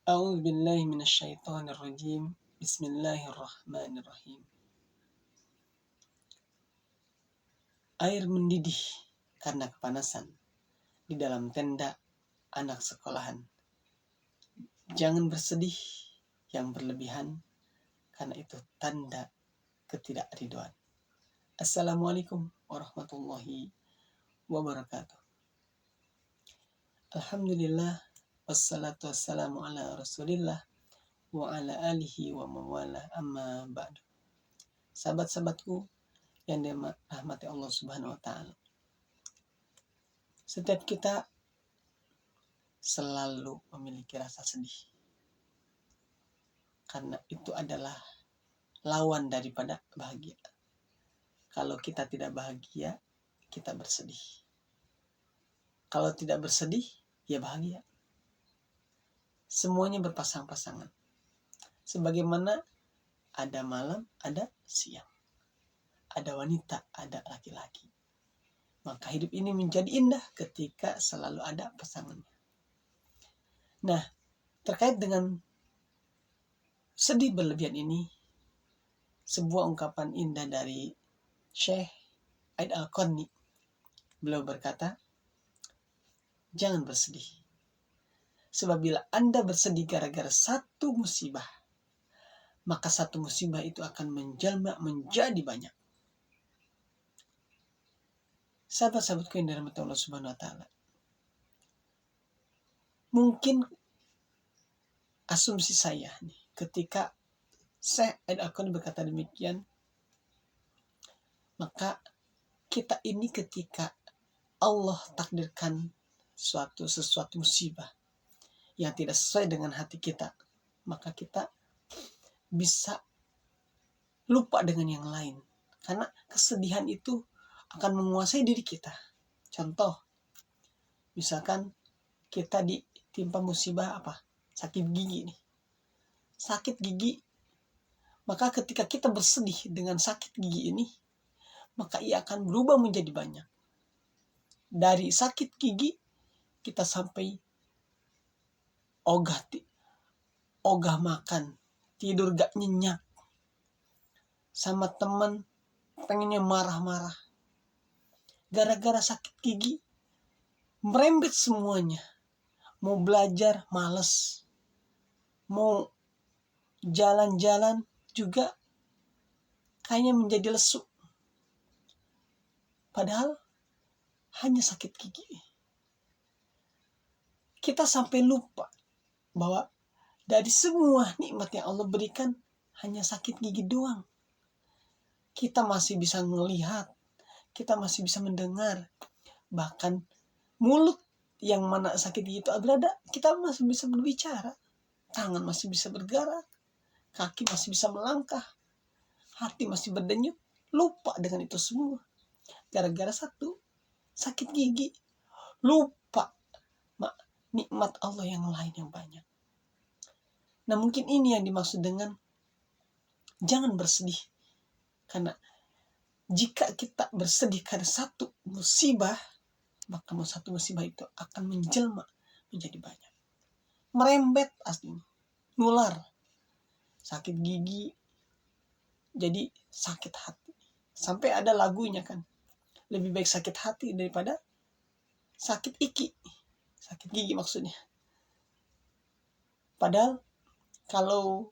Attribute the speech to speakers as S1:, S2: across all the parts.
S1: A'udzu billahi minasyaitonir rajim. Bismillahirrahmanirrahim. Air mendidih karena kepanasan di dalam tenda anak sekolahan. Jangan bersedih yang berlebihan, karena itu tanda ketidakridhoan. Assalamualaikum warahmatullahi wabarakatuh. Alhamdulillah, wassalatu wassalamu ala rasulillah wa ala alihi wa mawala, amma ba'du. Sahabat-sahabatku yang dirahmati Allah Subhanahu wa taala. Setiap kita selalu memiliki rasa sedih. Karena itu adalah lawan daripada bahagia. Kalau kita tidak bahagia, kita bersedih. Kalau tidak bersedih, ya bahagia. Semuanya berpasang-pasangan. Sebagaimana ada malam, ada siang. Ada wanita, ada laki-laki. Maka hidup ini menjadi indah ketika selalu ada pasangannya. Nah, terkait dengan sedih berlebihan ini, sebuah ungkapan indah dari Syekh Aid Al-Qarni. Beliau berkata, jangan bersedih. Sebab bila Anda bersedih gara-gara satu musibah, maka satu musibah itu akan menjelma menjadi banyak. Sahabat-sahabatku yang dirahmati Allah Subhanahu wa taala. Mungkin asumsi saya nih, ketika Syekh Aid Al-Qarni berkata demikian, maka kita ini ketika Allah takdirkan sesuatu musibah yang tidak sesuai dengan hati kita, maka kita bisa lupa dengan yang lain. Karena kesedihan itu akan menguasai diri kita. Contoh, misalkan kita ditimpa musibah apa? Sakit gigi nih. Sakit gigi, maka ketika kita bersedih dengan sakit gigi ini, maka ia akan berubah menjadi banyak. Dari sakit gigi, kita sampai ogah makan, tidur gak nyenyak, sama teman pengennya marah-marah. Gara-gara sakit gigi, merembet semuanya. Mau belajar, males. Mau jalan-jalan juga kayaknya menjadi lesu. Padahal hanya sakit gigi. Kita sampai lupa bahwa dari semua nikmat yang Allah berikan, hanya sakit gigi doang. Kita masih bisa melihat, kita masih bisa mendengar. Bahkan mulut yang mana sakit gigi itu berada, kita masih bisa berbicara. Tangan masih bisa bergerak, kaki masih bisa melangkah, hati masih berdenyut. Lupa dengan itu semua. Gara-gara satu sakit gigi, lupa nikmat Allah yang lain yang banyak. Nah, mungkin ini yang dimaksud dengan jangan bersedih. Karena jika kita bersedih karena satu musibah, maka satu musibah itu akan menjelma menjadi banyak. Merembet aslinya, nular. Sakit gigi jadi sakit hati. Sampai ada lagunya kan, lebih baik sakit hati daripada sakit iki. Sakit gigi maksudnya. Padahal kalau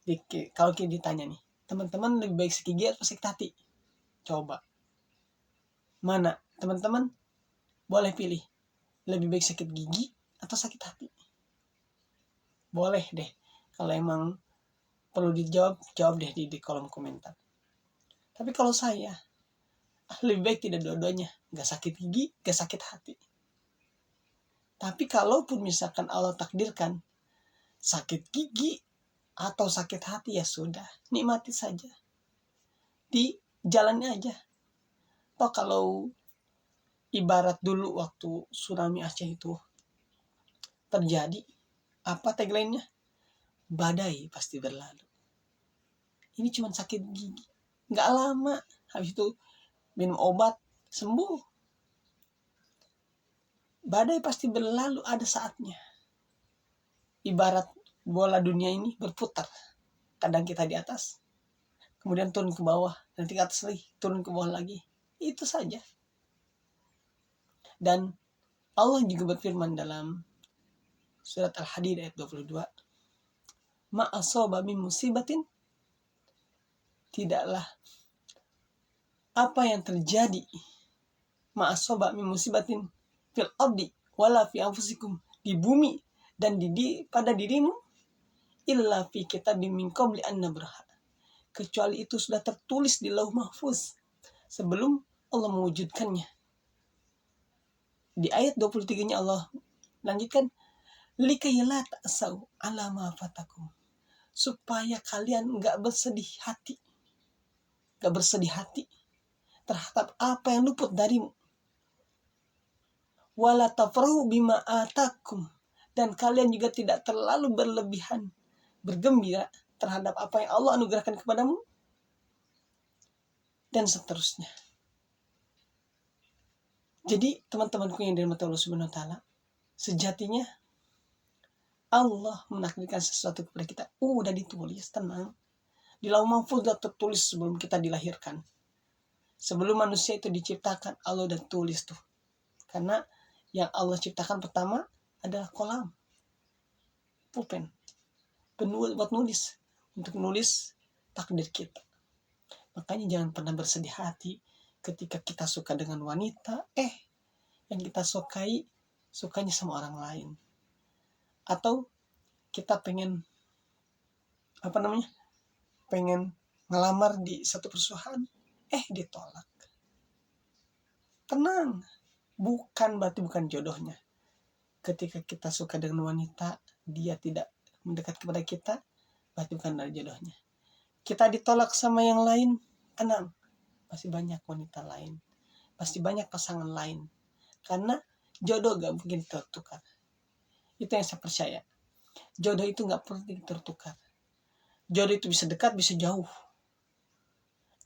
S1: kita ditanya nih, teman-teman lebih baik sakit gigi atau sakit hati? Coba. Mana? Teman-teman boleh pilih. Lebih baik sakit gigi atau sakit hati? Boleh deh. Kalau emang perlu dijawab, jawab deh di kolom komentar. Tapi kalau saya, lebih baik tidak dua-duanya. Gak sakit gigi, gak sakit hati. Tapi kalaupun misalkan Allah takdirkan sakit gigi atau sakit hati, ya sudah, nikmati saja. Dijalani aja. Toh kalau ibarat dulu waktu tsunami Aceh itu terjadi, apa tagline-nya? Badai pasti berlalu. Ini cuma sakit gigi. Gak lama, habis itu minum obat, sembuh. Badai pasti berlalu, ada saatnya. Ibarat bola dunia ini berputar. Kadang kita di atas, kemudian turun ke bawah, nanti ke atas lagi, turun ke bawah lagi. Itu saja. Dan Allah juga berfirman dalam surat Al-Hadid ayat 22, ma asaba min musibatin, tidaklah apa yang terjadi, ma asaba min musibatin fil ardi wala fi anfusikum, di bumi dan pada dirimu, illa fi kitabim min qabli an nabraha, kecuali itu sudah tertulis di Lauh Mahfuz sebelum Allah mewujudkannya. Di ayat 23-nya Allah lanjutkan, likay la ta'sau ala ma fatakum, supaya kalian enggak bersedih hati terhadap apa yang luput darimu. Wala tafrahu bima atakum, dan kalian juga tidak terlalu berlebihan bergembira terhadap apa yang Allah anugerahkan kepadamu, dan seterusnya. Jadi teman-temanku yang dirahmati Allah Subhanahu wa taala, sejatinya Allah menakdirkan sesuatu kepada kita, udah ditulis, tenang. Di Lauh Mahfuz sudah tertulis sebelum kita dilahirkan. Sebelum manusia itu diciptakan, Allah udah tulis tuh. Karena yang Allah ciptakan pertama adalah kolam, pulpen, buat nulis, untuk nulis takdir kita. Makanya jangan pernah bersedih hati ketika kita suka dengan wanita, yang kita sukanya sama orang lain. Atau kita pengen ngelamar di satu perusahaan, ditolak. Tenang, berarti bukan jodohnya. Ketika kita suka dengan wanita, dia tidak mendekat kepada kita, berarti bukan dari jodohnya. Kita ditolak sama yang lain, tenang, pasti banyak wanita lain, pasti banyak pasangan lain. Karena jodoh gak mungkin tertukar. Itu yang saya percaya. Jodoh itu gak perlu tertukar. Jodoh itu bisa dekat, bisa jauh.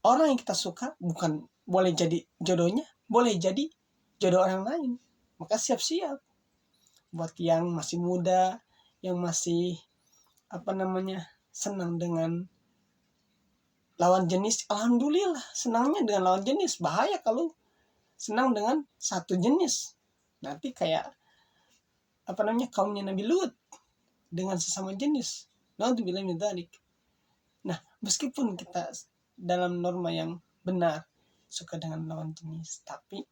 S1: Orang yang kita suka bukan boleh jadi jodohnya, boleh jadi jodoh orang lain. Maka siap-siap. Buat yang masih muda, yang masih senang dengan lawan jenis, alhamdulillah senangnya dengan lawan jenis. Bahaya kalau senang dengan satu jenis. Nanti kayak kaumnya Nabi Lut dengan sesama jenis. Naudzubillah min dzalik. Nah, meskipun kita dalam norma yang benar suka dengan lawan jenis, tapi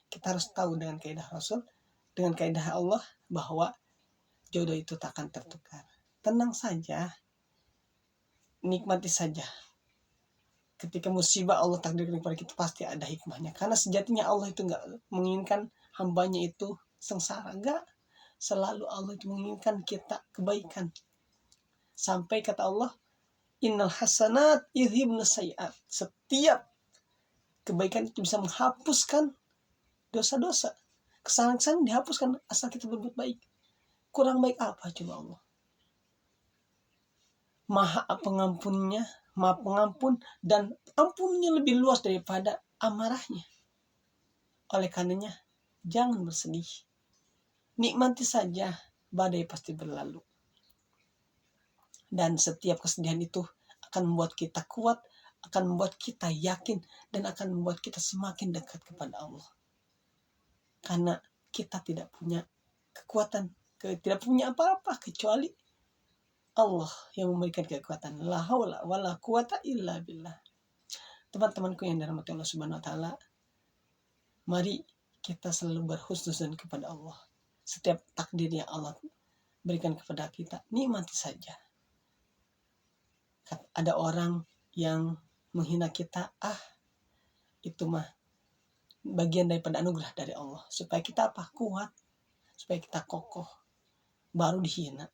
S1: kita harus tahu dengan kaidah Rasul, dengan kaidah Allah, bahwa jodoh itu tak akan tertukar. Tenang saja, nikmati saja. Ketika musibah Allah takdirkan kepada kita, pasti ada hikmahnya. Karena sejatinya Allah itu gak menginginkan hambanya itu sengsara. Gak. Selalu Allah itu menginginkan kita kebaikan. Sampai kata Allah, innal hasanat yudhibna sayiat. Setiap kebaikan itu bisa menghapuskan dosa-dosa. Kesalahan-kesalahan dihapuskan asal kita berbuat baik. Kurang baik apa coba Allah? Maha pengampun, dan ampunnya lebih luas daripada amarahnya. Oleh karenanya, jangan bersedih. Nikmati saja, badai pasti berlalu. Dan setiap kesedihan itu akan membuat kita kuat, akan membuat kita yakin, dan akan membuat kita semakin dekat kepada Allah. Karena kita tidak punya kekuatan, tidak punya apa-apa kecuali Allah yang memberikan kekuatan. La haula wala quwata illa billah. Teman-temanku yang dirahmati Allah Subhanahu wa taala, mari kita selalu berhusnuzan kepada Allah. Setiap takdir yang Allah berikan kepada kita, nikmati saja. Ada orang yang menghina kita, itu mah bagian daripada anugerah dari Allah, supaya kita kuat, supaya kita kokoh. Baru dihina,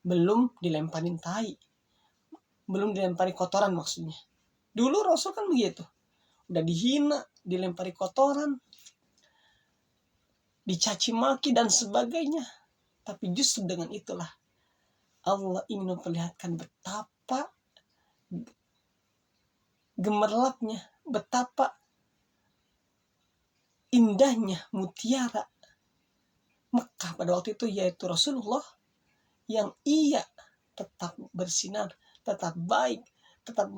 S1: belum dilemparin tai, belum dilempari kotoran maksudnya. Dulu Rasul kan begitu, udah dihina, dilempari kotoran, dicaci maki dan sebagainya. Tapi justru dengan itulah Allah ingin memperlihatkan betapa gemerlapnya, betapa indahnya mutiara Mekah pada waktu itu, yaitu Rasulullah yang ia tetap bersinar, tetap baik, tetap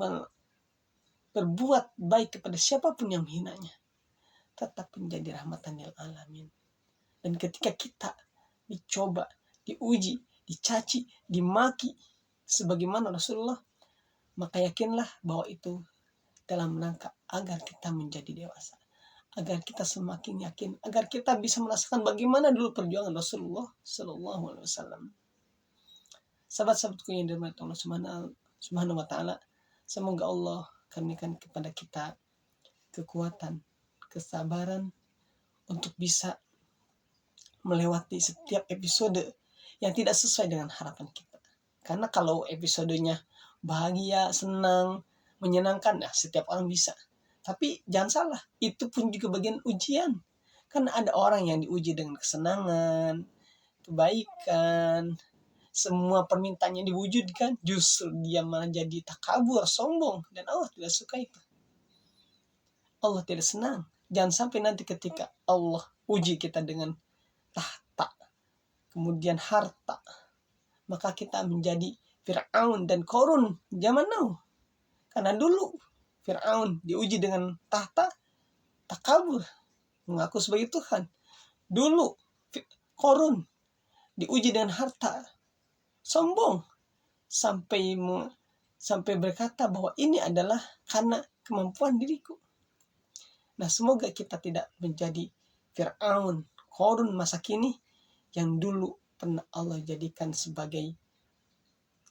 S1: berbuat baik kepada siapapun yang menghinanya, tetap menjadi rahmatan lil alamin. Dan ketika kita dicoba, diuji, dicaci, dimaki sebagaimana Rasulullah, maka yakinlah bahwa itu dalam rangka agar kita menjadi dewasa, agar kita semakin yakin, agar kita bisa merasakan bagaimana dulu perjuangan Rasulullah Shallallahu Alaihi Wasallam. Sahabat-sahabatku yang dirahmati Allah Subhanahu Wa Taala, semoga Allah karuniakan kepada kita kekuatan, kesabaran untuk bisa melewati setiap episode yang tidak sesuai dengan harapan kita. Karena kalau episodenya bahagia, senang, menyenangkan, nah setiap orang bisa. Tapi jangan salah, itu pun juga bagian ujian. Karena ada orang yang diuji dengan kesenangan, kebaikan, semua permintaannya diwujudkan, justru dia malah jadi takabur, sombong, dan Allah tidak suka itu. Allah tidak senang. Jangan sampai nanti ketika Allah uji kita dengan tahta, kemudian harta, maka kita menjadi Fir'aun dan Korun zaman now. Karena dulu Fir'aun diuji dengan tahta, takabur, mengaku sebagai Tuhan. Dulu Korun diuji dengan harta, sombong, sampai berkata bahwa ini adalah karena kemampuan diriku. Nah, semoga kita tidak menjadi Fir'aun, Korun masa kini yang dulu pernah Allah jadikan sebagai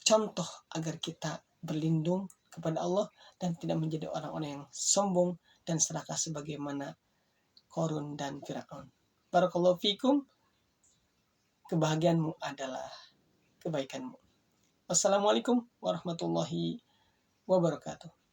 S1: contoh agar kita berlindung kepada Allah dan tidak menjadi orang-orang yang sombong dan serakah sebagaimana Korun dan Fir'aun. Barakallahu fikum. Kebahagiaanmu adalah kebaikanmu. Wassalamualaikum warahmatullahi wabarakatuh.